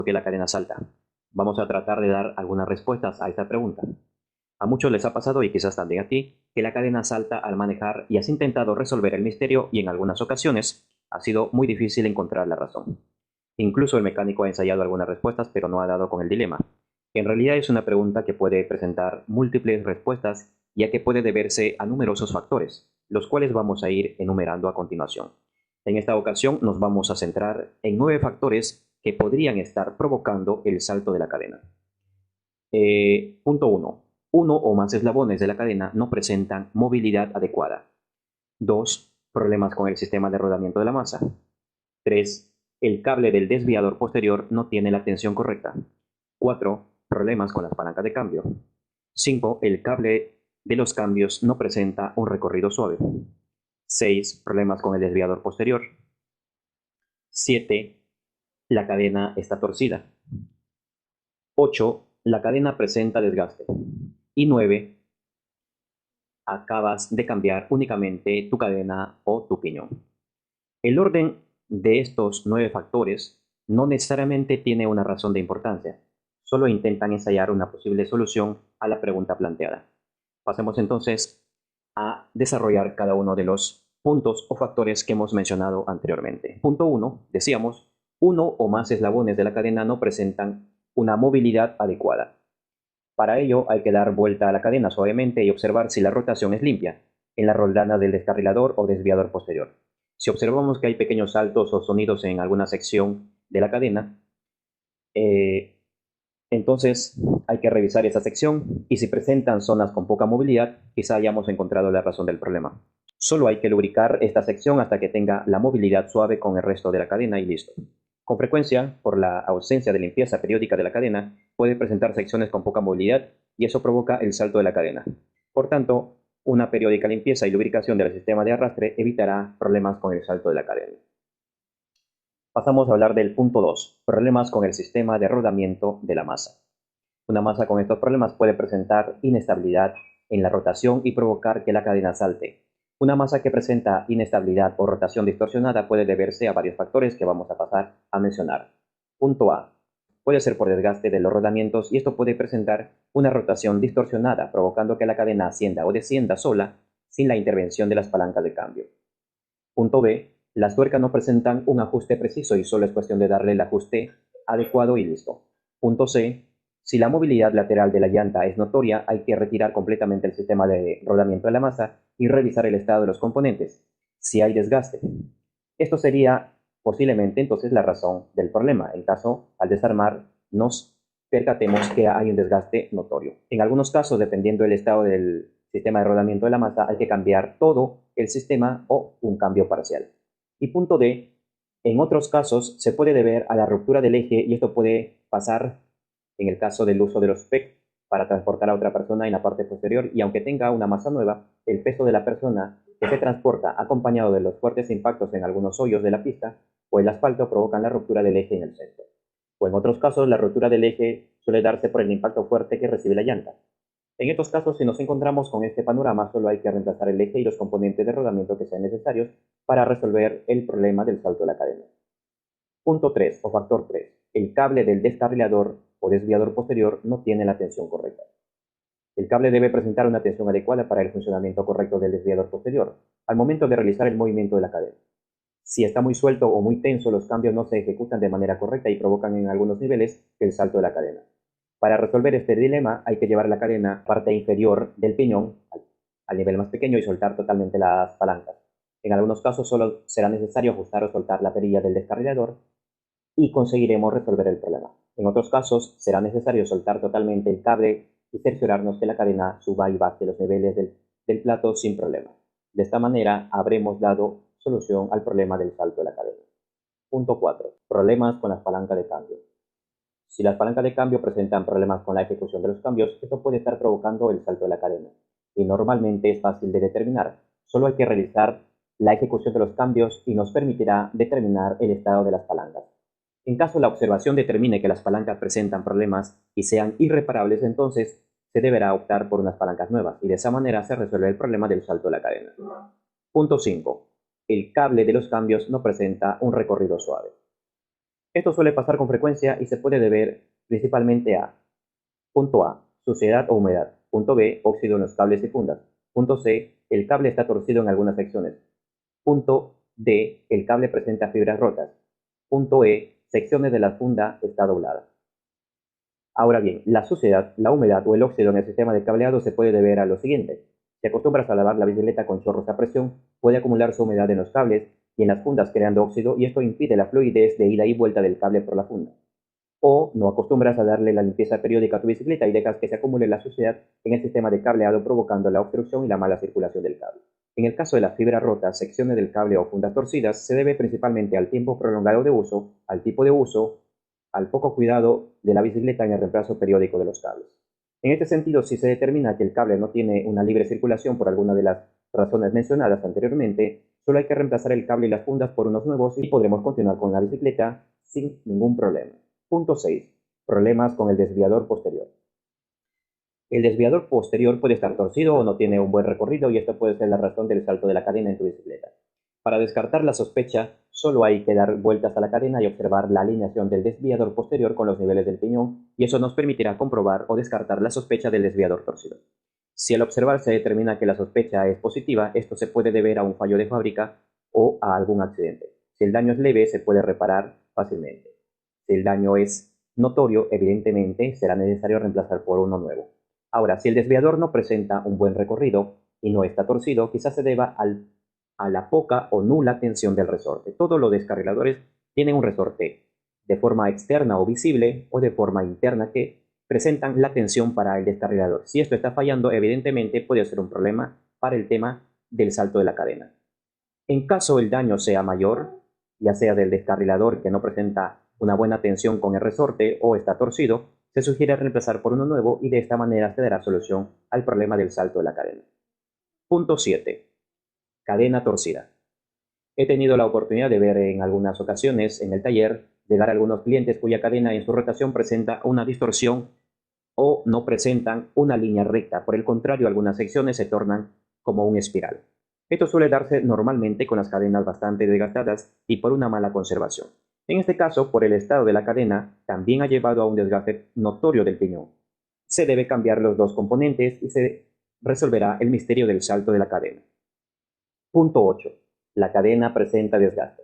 por qué la cadena salta. Vamos a tratar de dar algunas respuestas a esta pregunta. A muchos les ha pasado, y quizás también a ti, que la cadena salta al manejar y has intentado resolver el misterio y en algunas ocasiones ha sido muy difícil encontrar la razón. Incluso el mecánico ha ensayado algunas respuestas, pero no ha dado con el dilema. En realidad es una pregunta que puede presentar múltiples respuestas, ya que puede deberse a numerosos factores, los cuales vamos a ir enumerando a continuación. En esta ocasión nos vamos a centrar en 9 factores que podrían estar provocando el salto de la cadena. Punto 1. Uno o más eslabones de la cadena no presentan movilidad adecuada. 2. Problemas con el sistema de rodamiento de la masa. 3. El cable del desviador posterior no tiene la tensión correcta. 4. Problemas con las palancas de cambio. 5. El cable de los cambios no presenta un recorrido suave. 6. Problemas con el desviador posterior. 7. La cadena está torcida. 8. La cadena presenta desgaste. Y 9. Acabas de cambiar únicamente tu cadena o tu piñón. El orden de estos 9 factores no necesariamente tiene una razón de importancia, solo intentan ensayar una posible solución a la pregunta planteada. Pasemos entonces a desarrollar cada uno de los puntos o factores que hemos mencionado anteriormente. Punto 1, decíamos, uno o más eslabones de la cadena no presentan una movilidad adecuada. Para ello hay que dar vuelta a la cadena suavemente y observar si la rotación es limpia en la roldana del descarrilador o desviador posterior. Si observamos que hay pequeños saltos o sonidos en alguna sección de la cadena, entonces hay que revisar esa sección y si presentan zonas con poca movilidad, quizá hayamos encontrado la razón del problema. Solo hay que lubricar esta sección hasta que tenga la movilidad suave con el resto de la cadena y listo. Con frecuencia, por la ausencia de limpieza periódica de la cadena, puede presentar secciones con poca movilidad y eso provoca el salto de la cadena. Por tanto, una periódica limpieza y lubricación del sistema de arrastre evitará problemas con el salto de la cadena. Pasamos a hablar del punto 2, problemas con el sistema de rodamiento de la masa. Una masa con estos problemas puede presentar inestabilidad en la rotación y provocar que la cadena salte. Una masa que presenta inestabilidad o rotación distorsionada puede deberse a varios factores que vamos a pasar a mencionar. Punto A. Puede ser por desgaste de los rodamientos y esto puede presentar una rotación distorsionada, provocando que la cadena ascienda o descienda sola sin la intervención de las palancas de cambio. Punto B. Las tuercas no presentan un ajuste preciso y solo es cuestión de darle el ajuste adecuado y listo. Punto C. Si la movilidad lateral de la llanta es notoria, hay que retirar completamente el sistema de rodamiento de la masa y revisar el estado de los componentes, si hay desgaste. Esto sería posiblemente entonces la razón del problema, en caso al desarmar nos percatemos que hay un desgaste notorio. En algunos casos, dependiendo del estado del sistema de rodamiento de la masa, hay que cambiar todo el sistema o un cambio parcial. Y punto D, en otros casos se puede deber a la ruptura del eje y esto puede pasar en el caso del uso de los PEC para transportar a otra persona en la parte posterior y aunque tenga una masa nueva, el peso de la persona que se transporta acompañado de los fuertes impactos en algunos hoyos de la pista o el asfalto provocan la ruptura del eje en el centro. O en otros casos, la ruptura del eje suele darse por el impacto fuerte que recibe la llanta. En estos casos, si nos encontramos con este panorama, solo hay que reemplazar el eje y los componentes de rodamiento que sean necesarios para resolver el problema del salto de la cadena. Punto 3 o factor 3. El cable del descarrilador o desviador posterior no tiene la tensión correcta. El cable debe presentar una tensión adecuada para el funcionamiento correcto del desviador posterior al momento de realizar el movimiento de la cadena. Si está muy suelto o muy tenso, los cambios no se ejecutan de manera correcta y provocan en algunos niveles el salto de la cadena. Para resolver este dilema hay que llevar la cadena parte inferior del piñón al nivel más pequeño y soltar totalmente las palancas. En algunos casos solo será necesario ajustar o soltar la perilla del descarrilador y conseguiremos resolver el problema. En otros casos será necesario soltar totalmente el cable y cerciorarnos que la cadena suba y baje los niveles del plato sin problema. De esta manera habremos dado solución al problema del salto de la cadena. Punto 4. Problemas con las palancas de cambio. Si las palancas de cambio presentan problemas con la ejecución de los cambios, esto puede estar provocando el salto de la cadena. Y normalmente es fácil de determinar. Solo hay que realizar la ejecución de los cambios y nos permitirá determinar el estado de las palancas. En caso la observación determine que las palancas presentan problemas y sean irreparables, entonces se deberá optar por unas palancas nuevas y de esa manera se resuelve el problema del salto de la cadena. Punto 5. El cable de los cambios no presenta un recorrido suave. Esto suele pasar con frecuencia y se puede deber principalmente a: punto A, suciedad o humedad; punto B, óxido en los cables y fundas; punto C, el cable está torcido en algunas secciones; punto D, el cable presenta fibras rotas; punto E, secciones de la funda está doblada. Ahora bien, la suciedad, la humedad o el óxido en el sistema de cableado se puede deber a lo siguiente: si acostumbras a lavar la bicicleta con chorros a presión, puede acumularse humedad en los cables y en las fundas creando óxido, y esto impide la fluidez de ida y vuelta del cable por la funda. O no acostumbras a darle la limpieza periódica a tu bicicleta y dejas que se acumule la suciedad en el sistema de cableado, provocando la obstrucción y la mala circulación del cable. En el caso de las fibras rotas, secciones del cable o fundas torcidas, se debe principalmente al tiempo prolongado de uso, al tipo de uso, al poco cuidado de la bicicleta en el reemplazo periódico de los cables. En este sentido, si se determina que el cable no tiene una libre circulación por alguna de las razones mencionadas anteriormente, solo hay que reemplazar el cable y las fundas por unos nuevos y podremos continuar con la bicicleta sin ningún problema. Punto 6. Problemas con el desviador posterior. El desviador posterior puede estar torcido o no tiene un buen recorrido, y esto puede ser la razón del salto de la cadena en tu bicicleta. Para descartar la sospecha, solo hay que dar vueltas a la cadena y observar la alineación del desviador posterior con los niveles del piñón, y eso nos permitirá comprobar o descartar la sospecha del desviador torcido. Si al observar se determina que la sospecha es positiva, esto se puede deber a un fallo de fábrica o a algún accidente. Si el daño es leve, se puede reparar fácilmente. Si el daño es notorio, evidentemente será necesario reemplazar por uno nuevo. Ahora, si el desviador no presenta un buen recorrido y no está torcido, quizás se deba a la poca o nula tensión del resorte. Todos los descarriladores tienen un resorte de forma externa o visible o de forma interna que presentan la tensión para el descarrilador. Si esto está fallando, evidentemente puede ser un problema para el tema del salto de la cadena. En caso el daño sea mayor, ya sea del descarrilador que no presenta una buena tensión con el resorte o está torcido, se sugiere reemplazar por uno nuevo, y de esta manera se dará solución al problema del salto de la cadena. Punto 7. Cadena torcida. He tenido la oportunidad de ver en algunas ocasiones en el taller llegar a algunos clientes cuya cadena en su rotación presenta una distorsión o no presentan una línea recta. Por el contrario, algunas secciones se tornan como un espiral. Esto suele darse normalmente con las cadenas bastante desgastadas y por una mala conservación. En este caso, por el estado de la cadena, también ha llevado a un desgaste notorio del piñón. Se debe cambiar los dos componentes y se resolverá el misterio del salto de la cadena. Punto 8. La cadena presenta desgaste.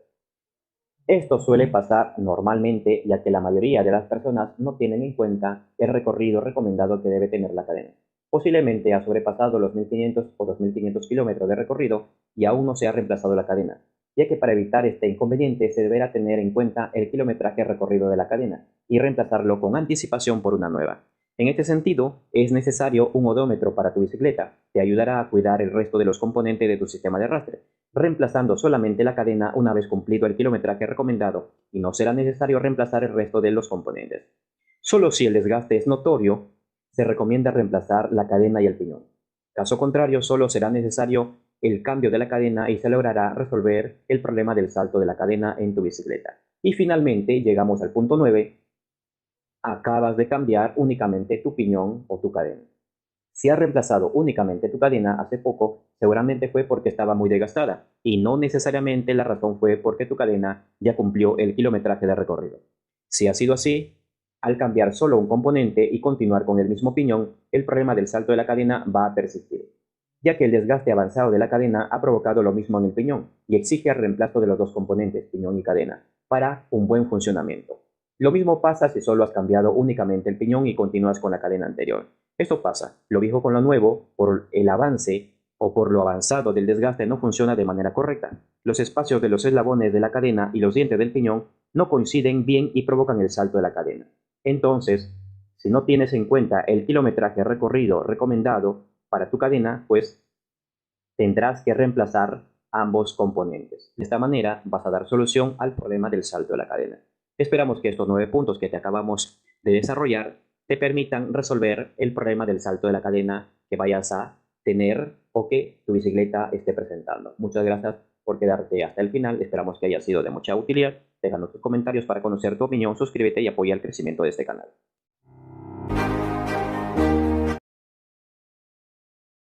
Esto suele pasar normalmente, ya que la mayoría de las personas no tienen en cuenta el recorrido recomendado que debe tener la cadena. Posiblemente ha sobrepasado los 1500 o 2500 kilómetros de recorrido y aún no se ha reemplazado la cadena, ya que para evitar este inconveniente se deberá tener en cuenta el kilometraje recorrido de la cadena y reemplazarlo con anticipación por una nueva. En este sentido, es necesario un odómetro para tu bicicleta. Te ayudará a cuidar el resto de los componentes de tu sistema de arrastre, reemplazando solamente la cadena una vez cumplido el kilometraje recomendado, y no será necesario reemplazar el resto de los componentes. Solo si el desgaste es notorio, se recomienda reemplazar la cadena y el piñón. Caso contrario, solo será necesario el cambio de la cadena y se logrará resolver el problema del salto de la cadena en tu bicicleta. Y finalmente llegamos al punto 9. Acabas de cambiar únicamente tu piñón o tu cadena. Si has reemplazado únicamente tu cadena hace poco, seguramente fue porque estaba muy desgastada, y no necesariamente la razón fue porque tu cadena ya cumplió el kilometraje de recorrido. Si ha sido así, al cambiar solo un componente y continuar con el mismo piñón, el problema del salto de la cadena va a persistir, ya que el desgaste avanzado de la cadena ha provocado lo mismo en el piñón y exige el reemplazo de los dos componentes, piñón y cadena, para un buen funcionamiento. Lo mismo pasa si solo has cambiado únicamente el piñón y continúas con la cadena anterior. Esto pasa, lo viejo con lo nuevo, por el avance o por lo avanzado del desgaste no funciona de manera correcta. Los espacios de los eslabones de la cadena y los dientes del piñón no coinciden bien y provocan el salto de la cadena. Entonces, si no tienes en cuenta el kilometraje recorrido recomendado para tu cadena, pues tendrás que reemplazar ambos componentes. De esta manera vas a dar solución al problema del salto de la cadena. Esperamos que estos 9 puntos que te acabamos de desarrollar te permitan resolver el problema del salto de la cadena que vayas a tener o que tu bicicleta esté presentando. Muchas gracias por quedarte hasta el final. Esperamos que haya sido de mucha utilidad. Déjanos tus comentarios para conocer tu opinión, suscríbete y apoya el crecimiento de este canal.